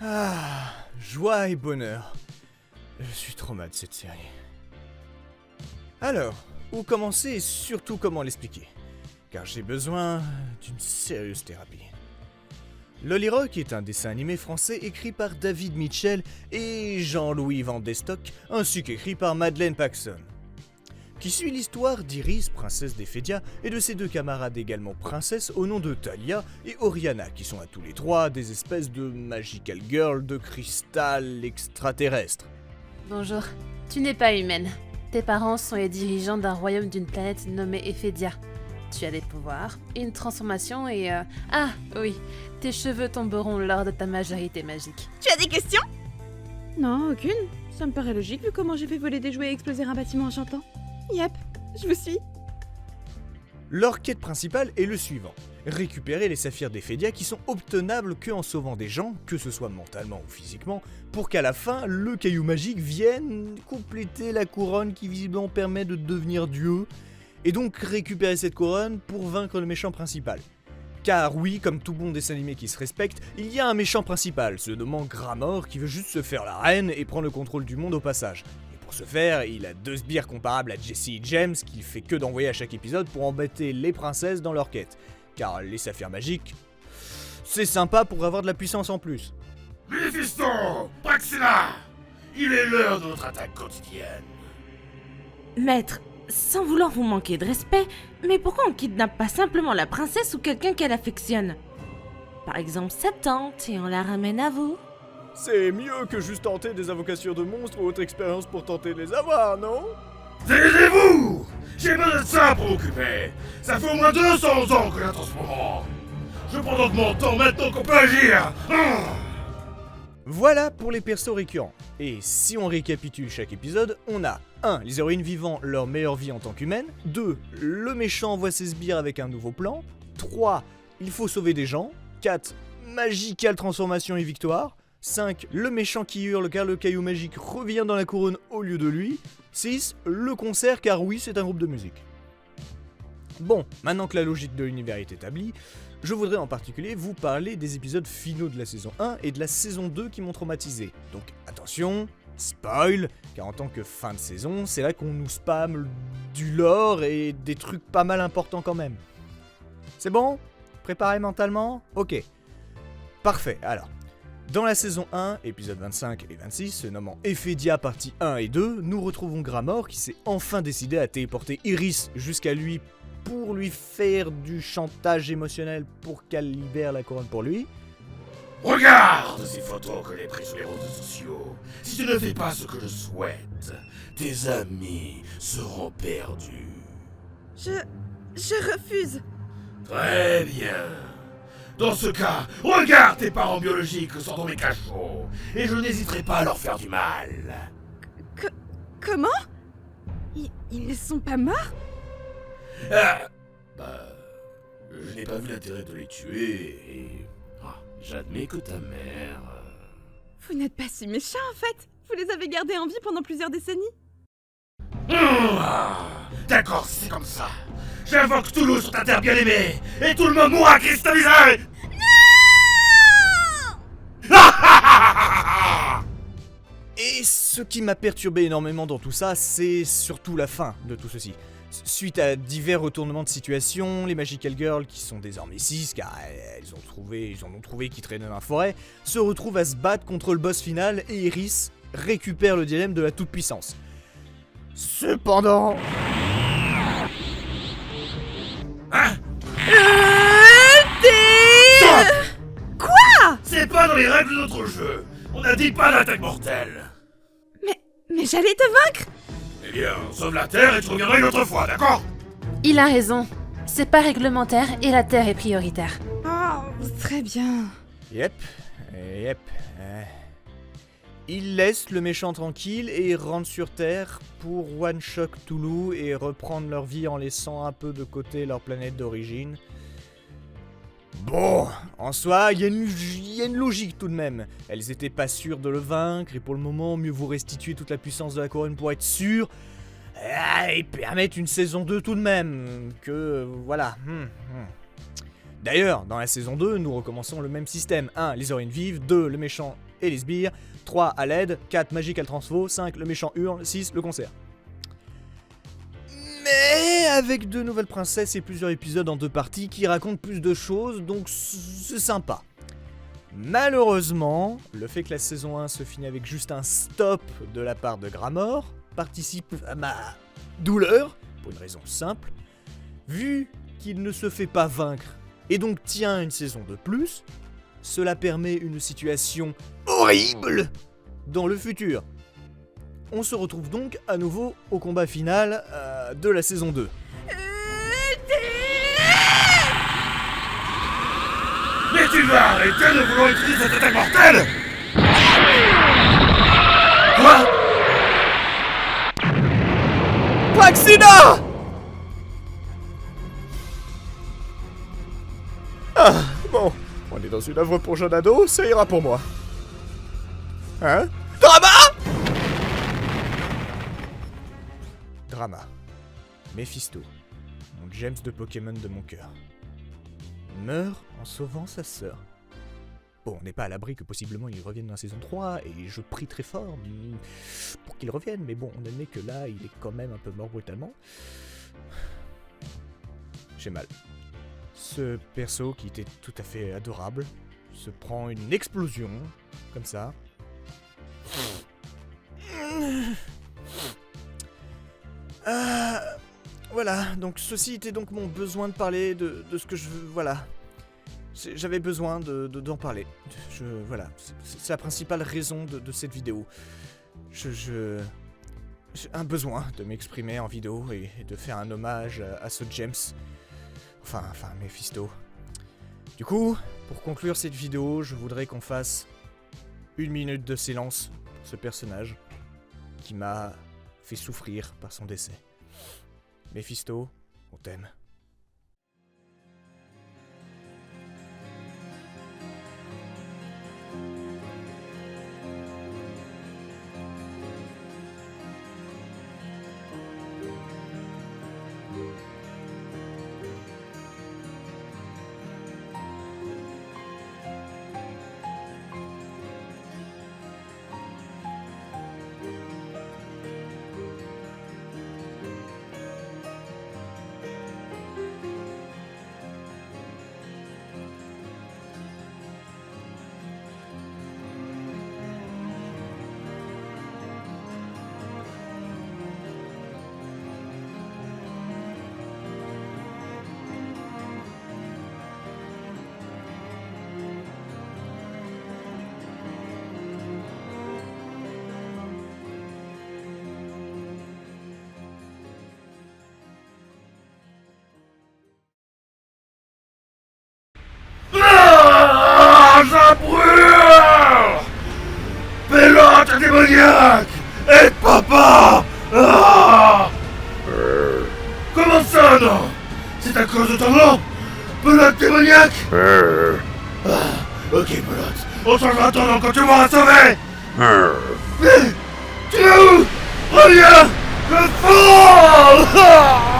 Ah, joie et bonheur. Je suis trop mal de cette série. Alors, où commencer et surtout comment l'expliquer? Car j'ai besoin d'une sérieuse thérapie. Lolly Rock est un dessin animé français écrit par David Mitchell et Jean-Louis Van Destock, ainsi qu'écrit par Madeleine Paxson, qui suit l'histoire d'Iris, princesse d'Ephédia, et de ses deux camarades également princesses au nom de Thalia et Oriana, qui sont à tous les trois des espèces de magical girls de cristal extraterrestre. Bonjour, tu n'es pas humaine. Tes parents sont les dirigeants d'un royaume d'une planète nommée Ephédia. Tu as des pouvoirs, une transformation et Ah, oui, tes cheveux tomberont lors de ta majorité magique. Tu as des questions? Non, aucune. Ça me paraît logique vu comment j'ai fait voler des jouets et exploser un bâtiment en chantant. Yep, je vous suis. Leur quête principale est le suivant: récupérer les saphirs d'Ephédia qui sont obtenables que en sauvant des gens, que ce soit mentalement ou physiquement, pour qu'à la fin, le caillou magique vienne compléter la couronne qui visiblement permet de devenir dieu, et donc récupérer cette couronne pour vaincre le méchant principal. Car oui, comme tout bon dessin animé qui se respecte, il y a un méchant principal, se nommant Gramor, qui veut juste se faire la reine et prendre le contrôle du monde au passage. Pour ce faire, il a deux sbires comparables à Jesse et James qu'il fait que d'envoyer à chaque épisode pour embêter les princesses dans leur quête. Car les saphirs magiques, c'est sympa pour avoir de la puissance en plus. Méphisto! Praxina! Il est l'heure de notre attaque quotidienne. Maître, sans vouloir vous manquer de respect, mais pourquoi on kidnappe pas simplement la princesse ou quelqu'un qu'elle affectionne? Par exemple sa tante et on la ramène à vous? C'est mieux que juste tenter des invocations de monstres ou autre expérience pour tenter de les avoir, non? Taisez-vous! J'ai besoin de ça pour m'occuper. Ça fait au moins 200 ans que j'attends ce moment. Je prends donc mon temps maintenant qu'on peut agir. Voilà pour les persos récurrents. Et si on récapitule chaque épisode, on a 1. Les héroïnes vivant leur meilleure vie en tant qu'humaines. 2. Le méchant envoie ses sbires avec un nouveau plan. 3. Il faut sauver des gens. 4. Magicale transformation et victoire. 5. Le méchant qui hurle car le caillou magique revient dans la couronne au lieu de lui. 6. Le concert car oui, c'est un groupe de musique. Bon, maintenant que la logique de l'univers est établie, je voudrais en particulier vous parler des épisodes finaux de la saison 1 et de la saison 2 qui m'ont traumatisé. Donc attention, spoil, car en tant que fin de saison, c'est là qu'on nous spamme du lore et des trucs pas mal importants quand même. C'est bon? Préparé mentalement? Ok. Parfait, alors. Dans la saison 1, épisodes 25 et 26, se nommant Ephédia partie 1 et 2, nous retrouvons Gramor qui s'est enfin décidé à téléporter Iris jusqu'à lui pour lui faire du chantage émotionnel pour qu'elle libère la couronne pour lui. Regarde ces photos que j'ai prises sur les réseaux sociaux. Si tu ne fais pas ce que je souhaite, tes amis seront perdus. Je refuse. Très bien. Dans ce cas, regarde tes parents biologiques sont dans mes cachots, et je n'hésiterai pas à leur faire du mal. Comment? Ils ne sont pas morts? Je n'ai pas vu l'intérêt de les tuer, et j'admets que ta mère... Vous n'êtes pas si méchant en fait. Vous les avez gardés en vie pendant plusieurs décennies. D'accord, c'est comme ça. J'invoque Toulouse sur ta terre bien-aimée, et tout le monde mourra cristallisé. Non. Et ce qui m'a perturbé énormément dans tout ça, c'est surtout la fin de tout ceci. Suite à divers retournements de situation, les Magical Girls, qui sont désormais 6, car ils en ont trouvé qui traînaient dans la forêt, se retrouvent à se battre contre le boss final et Iris récupère le dilemme de la toute-puissance. Cependant... Quoi? C'est pas dans les règles de notre jeu. On n'a dit pas d'attaque mortelle. Mais j'allais te vaincre. Eh bien, sauve la Terre et tu reviendras une autre fois, d'accord? Il a raison. C'est pas réglementaire et la Terre est prioritaire. Oh, très bien. Yep. Il laisse le méchant tranquille et rentre sur Terre pour one-shot Toulouse et reprendre leur vie en laissant un peu de côté leur planète d'origine. Bon, en soi, il y a une logique tout de même. Elles étaient pas sûres de le vaincre et pour le moment, mieux vous restituer toute la puissance de la couronne pour être sûr. Et permettre une saison 2 tout de même. Voilà. D'ailleurs, dans la saison 2, nous recommençons le même système. 1. Les héroïnes vivent. 2. Le méchant et les sbires. 3 à l'aide, 4 magical transfo, 5 le méchant hurle, 6 le concert. Mais avec 2 nouvelles princesses et plusieurs épisodes en 2 parties qui racontent plus de choses, donc c'est sympa. Malheureusement, le fait que la saison 1 se finit avec juste un stop de la part de Gramor participe à ma douleur, pour une raison simple. Vu qu'il ne se fait pas vaincre et donc tient une saison de plus, cela permet une situation horrible dans le futur. On se retrouve donc à nouveau au combat final de la saison 2. Mais tu vas arrêter de vouloir utiliser cette attaque mortelle! Quoi? Praxina! Ah, bon, on est dans une œuvre pour jeune ado, ça ira pour moi. Hein? Drama! Drama. Mephisto, mon James de Pokémon de mon cœur, meurt en sauvant sa sœur. Bon, on n'est pas à l'abri que possiblement il revienne dans la saison 3, et je prie très fort pour qu'il revienne, mais bon, on admet que là, il est quand même un peu mort brutalement. J'ai mal. Ce perso, qui était tout à fait adorable, se prend une explosion, comme ça. Voilà, donc ceci était donc mon besoin de parler de ce que je veux, voilà. J'avais besoin d'en parler. Voilà, c'est la principale raison de cette vidéo. J'ai un besoin de m'exprimer en vidéo et de faire un hommage à ce James. Enfin, Mephisto. Du coup, pour conclure cette vidéo, je voudrais qu'on fasse 1 minute de silence pour ce personnage qui m'a fait souffrir par son décès. Mephisto, on t'aime. Ça brûle! Pélote démoniaque! Aide papa! Ah! Comment ça, non? C'est à cause de ton nom? Pelote démoniaque? Ok, Pelote. On changera ton nom quand tu m'auras sauvé! Mais... Tu es où? Reviens! Je fall!